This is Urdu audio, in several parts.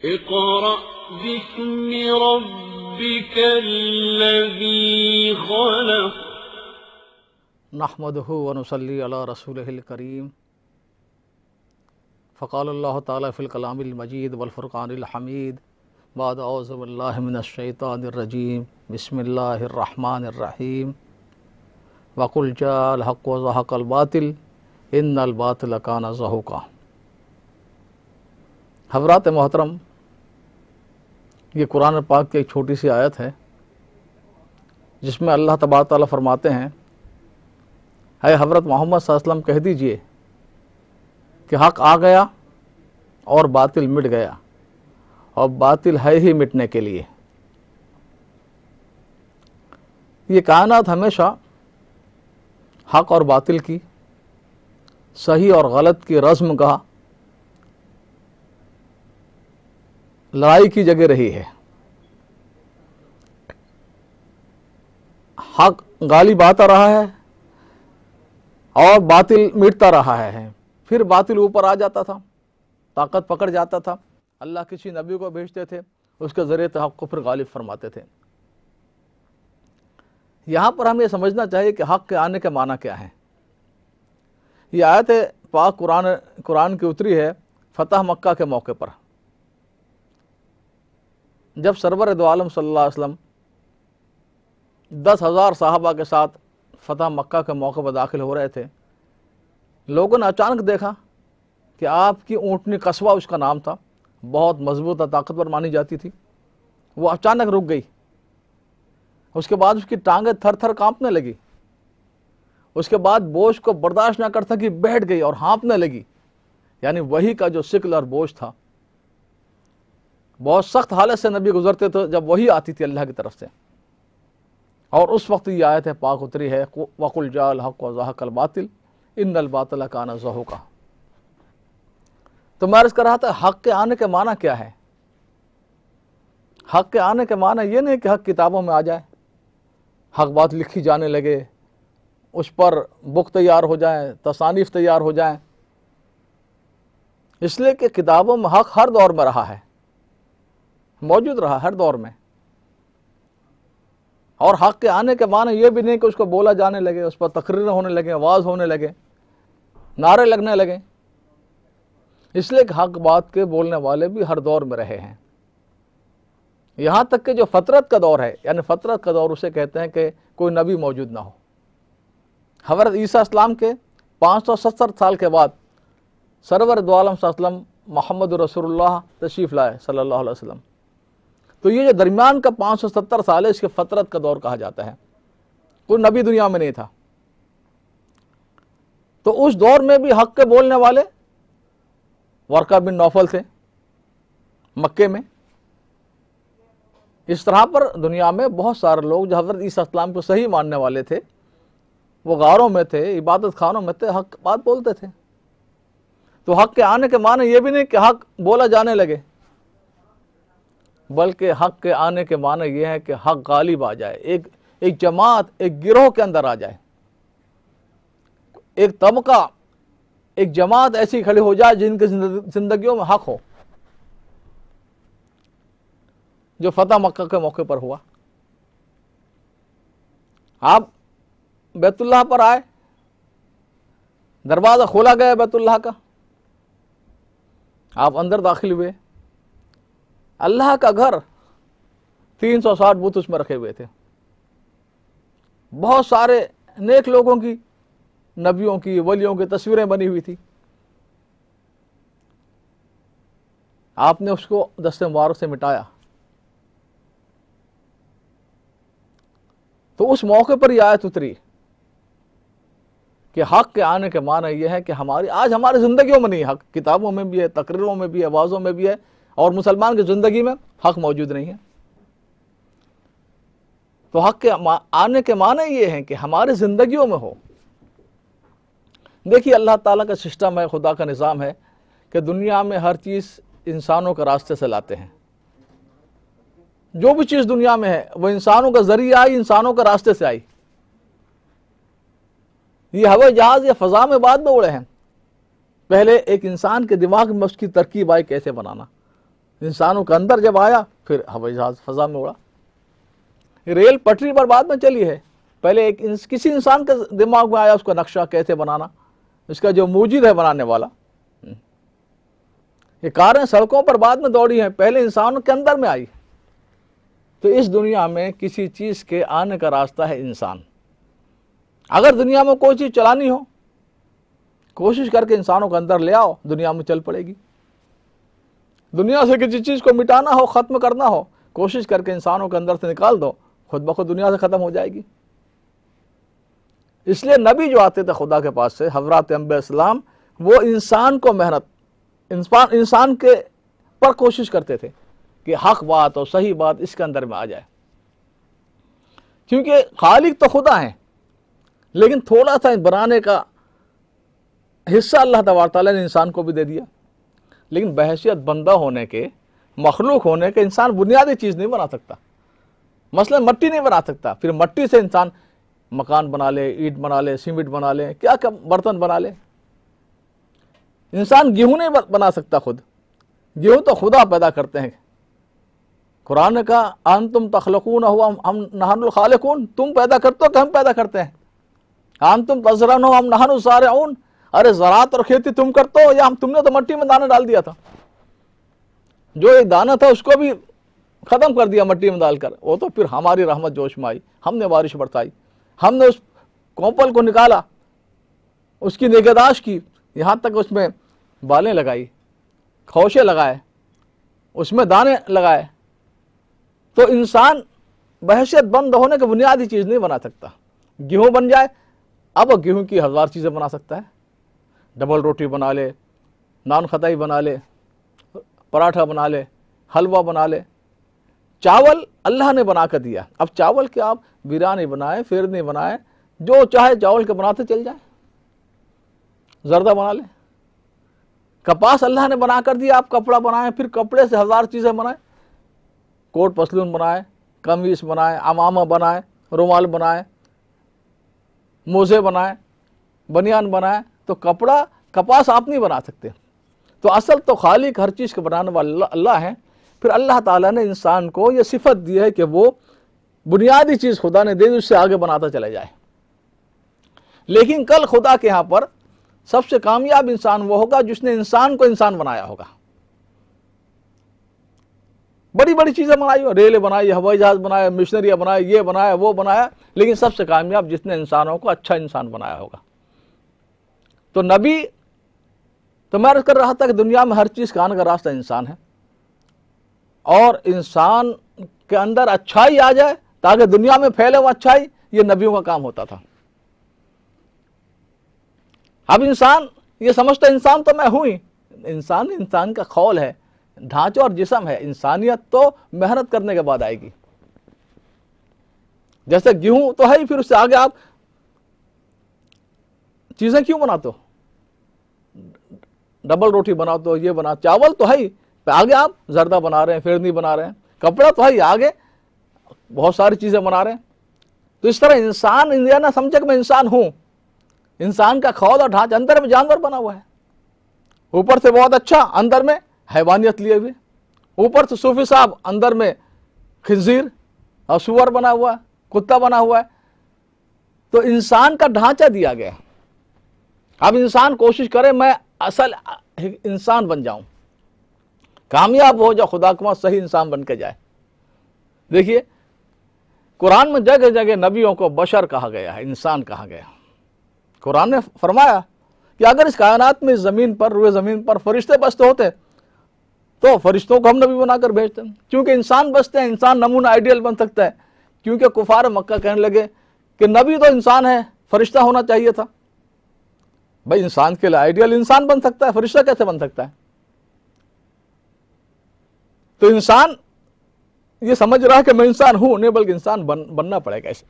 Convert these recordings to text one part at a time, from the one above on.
اقرأ باسم ربك الذي خلق نحمده ونصلي على رسوله الكريم فقال الله تعالى في الكلام المجيد والفرقان الحميد بعد أعوذ بالله من الشيطان الرجيم بسم الله الرحمن الرحيم وقل جاء الحق وزهق الباطل ان الباطل كان زهوقا۔ حضرات محترم، یہ قرآن پاک کی ایک چھوٹی سی آیت ہے جس میں اللہ تبارک تعالیٰ فرماتے ہیں، اے حضرت محمد صلی اللہ علیہ وسلم کہہ دیجئے کہ حق آ گیا اور باطل مٹ گیا، اور باطل ہے ہی مٹنے کے لیے۔ یہ کائنات ہمیشہ حق اور باطل کی، صحیح اور غلط کی رزم گاہ، لڑائی کی جگہ رہی ہے۔ حق غالب آتا رہا ہے اور باطل مٹتا رہا ہے، پھر باطل اوپر آ جاتا تھا، طاقت پکڑ جاتا تھا، اللہ کسی نبی کو بھیجتے تھے، اس کے ذریعے حق کو پھر غالب فرماتے تھے۔ یہاں پر ہمیں یہ سمجھنا چاہیے کہ حق کے آنے کے معنی کیا ہے۔ یہ آیت پاک قرآن کی اتری ہے فتح مکہ کے موقع پر، جب سرور دو عالم صلی اللہ علیہ وسلم 10,000 صحابہ کے ساتھ فتح مکہ کے موقع پر داخل ہو رہے تھے، لوگوں نے اچانک دیکھا کہ آپ کی اونٹنی قصوہ اس کا نام تھا، بہت مضبوط اور طاقتور مانی جاتی تھی، وہ اچانک رک گئی۔ اس کے بعد اس کی ٹانگیں تھر تھر کانپنے لگی، اس کے بعد بوجھ کو برداشت نہ کر سکی، بیٹھ گئی اور ہانپنے لگی۔ یعنی وہی کا جو ثقل اور بوجھ تھا، بہت سخت حالت سے نبی گزرتے تھے جب وہی آتی تھی اللہ کی طرف سے، اور اس وقت یہ آیت پاک اتری ہے وَقُلْ جَاءَ الْحَقُّ وَزَهَقَ الْبَاطِلُ إِنَّ الْبَاطِلَ كَانَ زَهُوقًا۔ تو میں عرض کر رہا تھا حق کے آنے کے معنی کیا ہے۔ حق کے آنے کے معنی یہ نہیں کہ حق کتابوں میں آ جائے، حق بات لکھی جانے لگے، اس پر بک تیار ہو جائیں، تصانیف تیار ہو جائیں، اس لیے کہ کتابوں میں حق ہر دور میں رہا ہے، موجود رہا ہر دور میں۔ اور حق کے آنے کے معنی یہ بھی نہیں کہ اس کو بولا جانے لگے، اس پر تقریر ہونے لگے، آواز ہونے لگے، نعرے لگنے لگے، اس لیے کہ حق بات کے بولنے والے بھی ہر دور میں رہے ہیں، یہاں تک کہ جو فطرت کا دور ہے، یعنی فطرت کا دور اسے کہتے ہیں کہ کوئی نبی موجود نہ ہو۔ حضرت عیسیٰ السلام کے 570 سال کے بعد سرور دو عالم صلی اللہ علیہ وسلم محمد رسول اللہ تشریف لائے صلی اللہ علیہ وسلم، تو یہ جو درمیان کا 570 سال ہے، اس کے فطرت کا دور کہا جاتا ہے، کوئی نبی دنیا میں نہیں تھا۔ تو اس دور میں بھی حق کے بولنے والے ورقہ بن نوفل تھے مکے میں۔ اس طرح پر دنیا میں بہت سارے لوگ جو حضرت عیسیٰ السلام کو صحیح ماننے والے تھے، وہ غاروں میں تھے، عبادت خانوں میں تھے، حق بات بولتے تھے۔ تو حق کے آنے کے معنی یہ بھی نہیں کہ حق بولا جانے لگے، بلکہ حق کے آنے کے معنی یہ ہے کہ حق غالب آ جائے، ایک جماعت، ایک گروہ کے اندر آ جائے، ایک طبقہ، ایک جماعت ایسی کھڑی ہو جائے جن کی زندگیوں میں حق ہو، جو فتح مکہ کے موقع پر ہوا۔ آپ بیت اللہ پر آئے، دروازہ کھولا گیا بیت اللہ کا، آپ اندر داخل ہوئے، اللہ کا گھر 360 بت اس میں رکھے ہوئے تھے، بہت سارے نیک لوگوں کی، نبیوں کی، ولیوں کی تصویریں بنی ہوئی تھی۔ آپ نے اس کو دست مبارک سے مٹایا۔ تو اس موقع پر یہ آیت اتری کہ حق کے آنے کے معنی یہ ہے کہ آج ہماری زندگیوں میں نہیں، حق کتابوں میں بھی ہے، تقریروں میں بھی ہے، آوازوں میں بھی ہے، اور مسلمان کی زندگی میں حق موجود نہیں ہے۔ تو حق کے آنے کے معنی یہ ہے کہ ہماری زندگیوں میں ہو۔ دیکھیے اللہ تعالیٰ کا سسٹم ہے، خدا کا نظام ہے کہ دنیا میں ہر چیز انسانوں کے راستے سے لاتے ہیں۔ جو بھی چیز دنیا میں ہے وہ انسانوں کا ذریعہ آئی، انسانوں کے راستے سے آئی۔ یہ ہوائی جہاز یا فضا میں بعد میں اڑے ہیں، پہلے ایک انسان کے دماغ میں اس کی ترکیب آئی کیسے بنانا، انسانوں کے اندر جب آیا پھر ہوائی جہاز فضا میں اڑا. ریل پٹری پر بعد میں چلی ہے، پہلے کسی انسان کے دماغ میں آیا اس کا نقشہ کیسے بنانا، اس کا جو موجد ہے بنانے والا. یہ کاریں سڑکوں پر بعد میں دوڑی ہیں، پہلے انسانوں کے اندر میں آئی. تو اس دنیا میں کسی چیز کے آنے کا راستہ ہے انسان. اگر دنیا میں کوئی چیز چلانی ہو کوشش کر کے انسانوں کے اندر لے آؤ، دنیا میں چل پڑے گی. دنیا سے کسی چیز کو مٹانا ہو، ختم کرنا ہو، کوشش کر کے انسانوں کے اندر سے نکال دو، خود بخود دنیا سے ختم ہو جائے گی. اس لیے نبی جو آتے تھے خدا کے پاس سے، حضرات انبیاء اسلام، وہ انسان کو محنت، انسان کے پر کوشش کرتے تھے کہ حق بات اور صحیح بات اس کے اندر میں آ جائے. کیونکہ خالق تو خدا ہیں، لیکن تھوڑا سا بنانے کا حصہ اللہ تبارک تعالیٰ نے انسان کو بھی دے دیا. لیکن بحیثیت بندہ ہونے کے، مخلوق ہونے کے، انسان بنیادی چیز نہیں بنا سکتا. مثلا مٹی نہیں بنا سکتا، پھر مٹی سے انسان مکان بنا لے، اینٹ بنا لے، سیمنٹ بنا لے، کیا کیا برتن بنا لے. انسان گیہوں نہیں بنا سکتا خود، گیہوں تو خدا پیدا کرتے ہیں. قرآن نے کہا انتم تخلقونہ ہم نحن الخالقون، تم پیدا کرتے ہو کہ ہم پیدا کرتے ہیں. انتم تزرعونہ ہم نحن الزارعون، ارے زراعت اور کھیتی تم کرتے ہو یا تم نے تو مٹی میں دانا ڈال دیا تھا. جو ایک دانہ تھا اس کو بھی ختم کر دیا مٹی میں ڈال کر. وہ تو پھر ہماری رحمت جوش میں آئی، ہم نے بارش برسائی، ہم نے اس کوپل کو نکالا، اس کی نگہداشت کی، یہاں تک اس میں بالیں لگائی، خوشے لگائے، اس میں دانے لگائے. تو انسان بحیثیت بند ہونے کی بنیادی چیز نہیں بنا سکتا. گیہوں بن جائے، اب گیہوں کی ہزار چیزیں بنا سکتا ہے. ڈبل روٹی بنا لے، نان خطائی بنا لے، پراٹھا بنا لے، حلوہ بنا لے. چاول اللہ نے بنا کر دیا. اب چاول کے آپ بریانی بنائے، فیرنی بنائے، جو چاہے چاول کے بناتے چل جائیں. زردہ بنا لے. کپاس اللہ نے بنا کر دیا، آپ کپڑا بنائیں، پھر کپڑے سے ہزار چیزیں بنائیں. کوٹ پسلون بنائے، قمیص بنائے، عمامہ بنائے، رومال بنائے، موزے بنائے، بنیان بنائے. تو کپڑا، کپاس آپ نہیں بنا سکتے. تو اصل تو خالق ہر چیز کو بنانے والا اللہ ہے. پھر اللہ تعالیٰ نے انسان کو یہ صفت دی ہے کہ وہ بنیادی چیز خدا نے دے دی، اس سے آگے بناتا چلا جائے. لیکن کل خدا کے ہاں پر سب سے کامیاب انسان وہ ہوگا جس نے انسان کو انسان بنایا ہوگا. بڑی بڑی چیزیں بنائی ہو، ریلیں بنائی، ہوائی جہاز بنایا، مشنریاں بنائی، یہ بنایا وہ بنایا، لیکن سب سے کامیاب جس نے انسانوں کو اچھا انسان بنایا ہوگا. تو نبی تو میں عرض کر رہا تھا کہ دنیا میں ہر چیز کا آنے کا راستہ انسان ہے، اور انسان کے اندر اچھائی آ جائے تاکہ دنیا میں پھیلے وہ اچھائی، یہ نبیوں کا کام ہوتا تھا. اب انسان یہ سمجھتا ہے انسان تو میں ہوں ہی. انسان کا خول ہے، ڈھانچہ اور جسم ہے. انسانیت تو محنت کرنے کے بعد آئے گی. جیسے گیہوں تو ہے ہی، پھر اس سے آگے آپ چیزیں کیوں بناتے ہو؟ ڈبل روٹی بناتے ہو، یہ بنا، چاول تو ہے ہی، آگے آپ زردہ بنا رہے ہیں، فیرنی بنا رہے ہیں، کپڑا تو ہے ہی، آگے بہت ساری چیزیں بنا رہے ہیں. تو اس طرح انسان یہ نہ سمجھے کہ میں انسان ہوں. انسان کا خول اور ڈھانچہ اندر میں جانور بنا ہوا ہے، اوپر سے بہت اچھا، اندر میں حیوانیت لیے ہوئے. اوپر سے صوفی صاحب، اندر میں خنزیر اور سور بنا ہوا ہے، کتا بنا ہوا ہے. تو انسان کا ڈھانچہ دیا گیا. اب انسان کوشش کرے میں اصل انسان بن جاؤں، کامیاب ہو جا، خدا کو صحیح انسان بن کے جائے. دیکھیے قرآن میں جگہ جگہ نبیوں کو بشر کہا گیا ہے، انسان کہا گیا. قرآن نے فرمایا کہ اگر اس کائنات میں زمین پر، روئے زمین پر فرشتے بستے ہوتے تو فرشتوں کو ہم نبی بنا کر بھیجتے. کیونکہ انسان بستے ہیں، انسان نمونہ آئیڈیل بن سکتا ہے. کیونکہ کفار مکہ کہنے لگے کہ نبی تو انسان ہے، فرشتہ ہونا چاہیے تھا. بھائی انسان کے لیے آئیڈیل انسان بن سکتا ہے، فرشتہ کیسے بن سکتا ہے؟ تو انسان یہ سمجھ رہا ہے کہ میں انسان ہوں، نہیں بلکہ انسان بننا پڑے گا. ایسے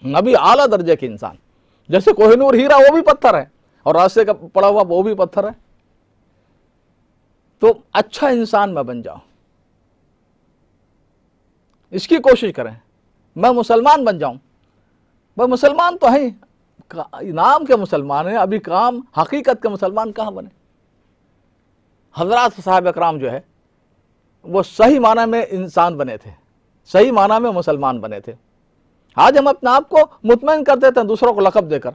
نبی اعلیٰ درجے کے انسان، جیسے کوہ نور ہیرا وہ بھی پتھر ہے، اور راستے کا پڑا ہوا وہ بھی پتھر ہے. تو اچھا انسان میں بن جاؤں، اس کی کوشش کریں. میں مسلمان بن جاؤں. بھائی مسلمان تو ہیں، نام کے مسلمان ہیں، ابھی کام حقیقت کے مسلمان کہاں بنے؟ حضرات صاحب اکرام جو ہے وہ صحیح معنی میں انسان بنے تھے، صحیح معنی میں مسلمان بنے تھے۔ آج ہم اپنے آپ کو مطمئن کر دیتے ہیں دوسروں کو لقب دے کر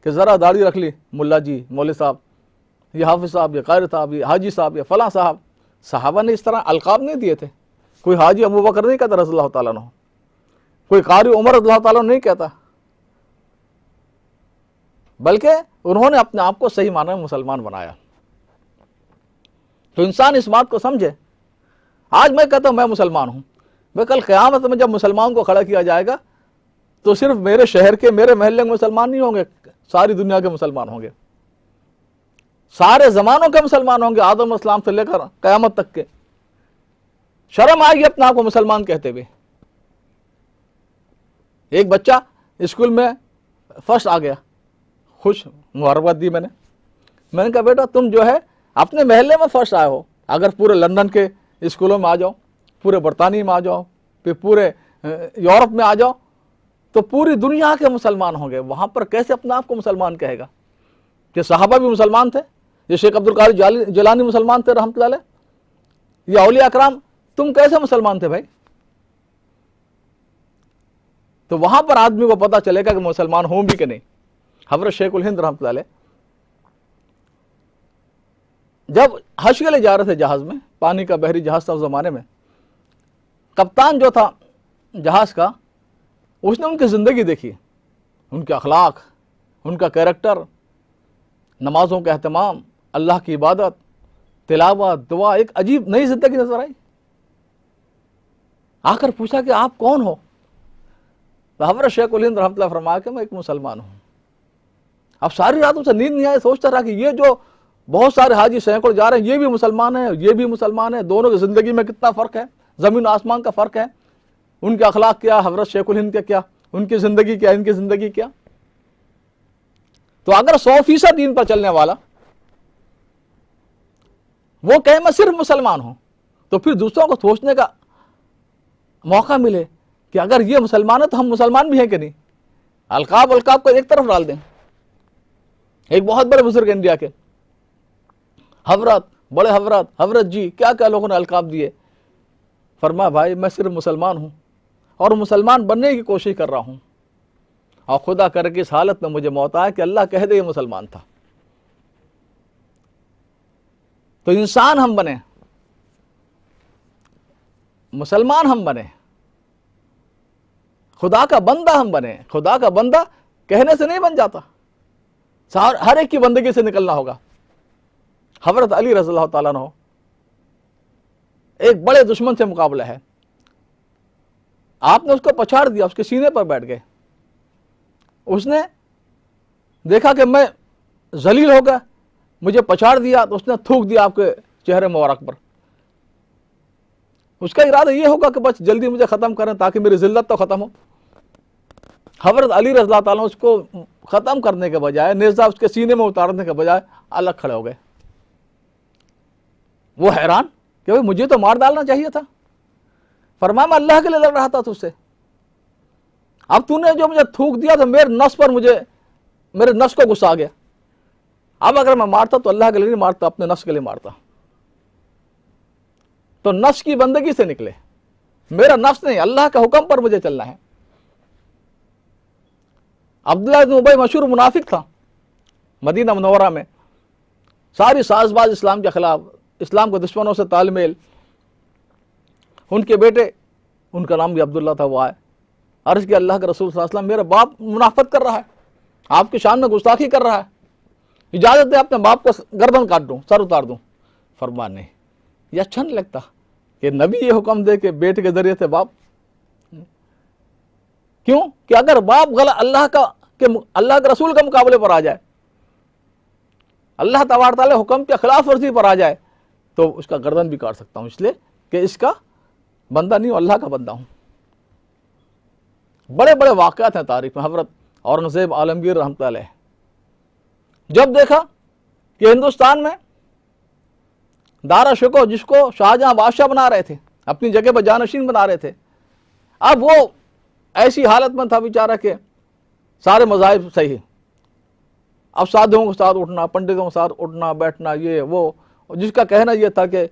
کہ ذرا داڑھی رکھ لی، ملا جی، مولوی صاحب، یہ حافظ صاحب، یہ قاری صاحب، یہ حاجی صاحب، یہ فلاں صاحب۔ صحابہ نے اس طرح القاب نہیں دیے تھے۔ کوئی حاجی ابو بکر نہیں کہتا رضی اللہ تعالیٰ عنہ، کوئی قاری عمر رضی اللہ تعالیٰ عنہ نہیں کہتا، بلکہ انہوں نے اپنے آپ کو صحیح معنی میں مسلمان بنایا۔ تو انسان اس بات کو سمجھے۔ آج میں کہتا ہوں میں مسلمان ہوں، میں کل قیامت میں جب مسلمان کو کھڑا کیا جائے گا تو صرف میرے شہر کے، میرے محلے کے مسلمان نہیں ہوں گے، ساری دنیا کے مسلمان ہوں گے، سارے زمانوں کے مسلمان ہوں گے، آدم علیہ السلام سے لے کر قیامت تک کے۔ شرم آئے گی اپنے آپ کو مسلمان کہتے ہوئے۔ ایک بچہ اسکول میں فرسٹ آ گیا، خوش مبارکباد دی میں نے کہا بیٹا تم جو ہے اپنے محلے میں فرسٹ آئے ہو، اگر پورے لندن کے اسکولوں میں آ جاؤ، پورے برطانیہ میں آ جاؤ، پھر پورے یورپ میں آ جاؤ تو پوری دنیا کے مسلمان ہوں گے، وہاں پر کیسے اپنے آپ کو مسلمان کہے گا؟ کہ صحابہ بھی مسلمان تھے، یہ شیخ عبدالقادر جیلانی مسلمان تھے رحمۃ اللہ علیہ، یہ اولیاء اکرام، تم کیسے مسلمان تھے بھائی؟ تو وہاں پر آدمی کو پتا چلے گا کہ مسلمان ہوں بھی کہ نہیں۔ حضرت شیخ الہند رحمۃ اللہ علیہ جب حج کے لیے جا رہے تھے جہاز میں، پانی کا بحری جہاز تھا اس زمانے میں، کپتان جو تھا جہاز کا اس نے ان کی زندگی دیکھی، ان کے اخلاق، ان کا کیریکٹر، نمازوں کا اہتمام، اللہ کی عبادت، تلاوت، دعا، ایک عجیب نئی زندگی نظر آئی۔ آ کر پوچھا کہ آپ کون ہو؟ تو حضرت شیخ الہند رحمۃ اللہ فرمایا کہ میں ایک مسلمان ہوں۔ اب ساری رات اسے نیند نہیں آئی، سوچتا رہا کہ یہ جو بہت سارے حاجی سینکڑوں جا رہے ہیں یہ بھی مسلمان ہیں، یہ بھی مسلمان ہیں، دونوں کی زندگی میں کتنا فرق ہے، زمین و آسمان کا فرق ہے، ان کے اخلاق کیا، حضرت شیخ الہند کے کیا، ان کی زندگی کیا، ان کی زندگی کیا۔ تو اگر 100% دین پر چلنے والا وہ کہے میں صرف مسلمان ہوں، تو پھر دوسروں کو سوچنے کا موقع ملے کہ اگر یہ مسلمان ہے تو ہم مسلمان بھی ہیں کہ نہیں۔ القاب کو ایک طرف ڈال دیں۔ ایک بہت بڑے بزرگ انڈیا کے حضرت، بڑے حضرت جی، کیا کیا لوگوں نے القاب دیے، فرمایا بھائی میں صرف مسلمان ہوں اور مسلمان بننے کی کوشش کر رہا ہوں، اور خدا کر کے اس حالت میں مجھے موت آئے کہ اللہ کہہ دے یہ مسلمان تھا۔ تو انسان ہم بنے، مسلمان ہم بنے، خدا کا بندہ ہم بنے۔ خدا کا بندہ کہنے سے نہیں بن جاتا، ہر ایک کی بندگی سے نکلنا ہوگا۔ حضرت علی رضی اللہ تعالیٰ عنہ ایک بڑے دشمن سے مقابلہ ہے، آپ نے اس کو پچھاڑ دیا، اس کے سینے پر بیٹھ گئے، اس نے دیکھا کہ میں ذلیل ہو گیا، مجھے پچھاڑ دیا، تو اس نے تھوک دیا آپ کے چہرے مبارک پر۔ اس کا ارادہ یہ ہوگا کہ بس جلدی مجھے ختم کریں تاکہ میری ذلت تو ختم ہو۔ حضرت علی رضی اللہ تعالیٰ اس کو ختم کرنے کے بجائے، نیزہ اس کے سینے میں اتارنے کے بجائے الگ کھڑے ہو گئے۔ وہ حیران کہ بھئی مجھے تو مار ڈالنا چاہیے تھا۔ فرمایا میں اللہ کے لیے لڑ رہا تھا تجھ سے، اب تو نے جو مجھے تھوک دیا تو میرے نفس پر میرے نفس کو غصہ آ گیا، اب اگر میں مارتا تو اللہ کے لیے نہیں مارتا، اپنے نفس کے لیے مارتا۔ تو نفس کی بندگی سے نکلے، میرا نفس نہیں، اللہ کا حکم پر مجھے چلنا ہے۔ عبداللہ بن ابی مشہور منافق تھا مدینہ منورہ میں، ساری ساز باز اسلام کے خلاف، اسلام کے دشمنوں سے تال میل۔ ان کے بیٹے، ان کا نام بھی عبداللہ تھا، وہ آئے، عرض کیا اللہ کے رسول صلی اللہ علیہ وسلم میرا باپ منافقت کر رہا ہے، آپ کی شان میں گستاخی کر رہا ہے، اجازت دے اپنے باپ کو گردن کاٹ دوں، سر اتار دوں۔ فرمایا نہیں، یہ اچھا نہیں لگتا کہ نبی یہ حکم دے کہ بیٹے کے ذریعے سے باپ، کیوں کہ اگر باپ اللہ کے رسول کے مقابلے پر آ جائے، اللہ تبارک تعالیٰ حکم کے خلاف ورزی پر آ جائے تو اس کا گردن بھی کاٹ سکتا ہوں، اس لیے کہ اس کا بندہ نہیں ہوں، اللہ کا بندہ ہوں۔ بڑے بڑے واقعات ہیں تاریخ میں۔ حضرت اورنگزیب عالمگیر رحمۃ اللہ علیہ جب دیکھا کہ ہندوستان میں دارا شکو، جس کو شاہجہاں بادشاہ بنا رہے تھے، اپنی جگہ پر جانشین بنا رہے تھے، اب وہ ایسی حالت میں تھا بیچارہ کہ سارے مذاہب صحیح، اب سادھوؤں کے ساتھ اٹھنا، پنڈتوں کے ساتھ اٹھنا بیٹھنا، یہ وہ، جس کا کہنا یہ تھا کہ